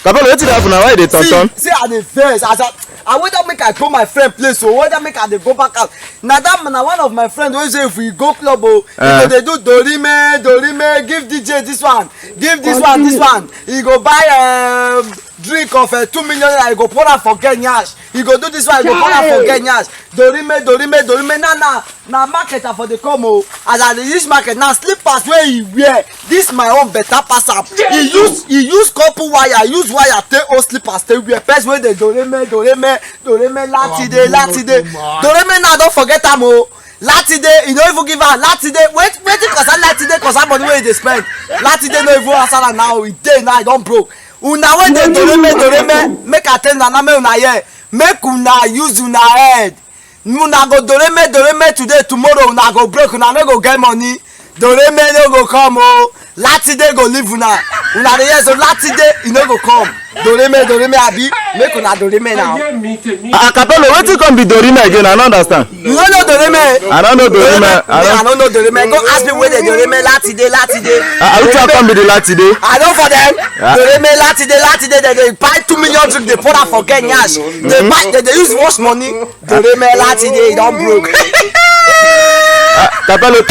Capello, wetin happen now? Why they turn? See, I dey vex. I whether make I go my friend place or whether make I dey go back out. Now that man, one of my friends wey say if we go club, they do dorime, give DJ this one, give this one. He go buy drink of 2 million. I go pour am for Kenyash. He go do this one. He go pour am for Kenyash. Dorime. Now market for the como. As I dey use market now, slippers where he wear. This my own better pass up. He use couple wire, use wire take old slippers take wear. First wey dey dorime latide. Dorime now don't forget am o. Latide, you no even give am. Latide, wetin concern Latide concern money wey he dey spend. Latide no even answer am now. He dey now, he don broke. Una wey dey dorime, make I tell una make una hear. Make una use una head. Una go dorime today, tomorrow una go broke, una no go get money. Dorime no go come o. Latide go leave una. Una dey hear so Latide, e no go come. Dorime abi, make una dorime now. Capello, wetin come be dorime again? I no understand. You no know dorime? I don't know dorime. I don't know dorime. Go ask me where they dorime Latide. Which one come be the Latide? I know for them. Dorime Latide. They buy 2 million drink. They put am for Kenyash. They use wash money. Dorime Latide, e don broke. Capello.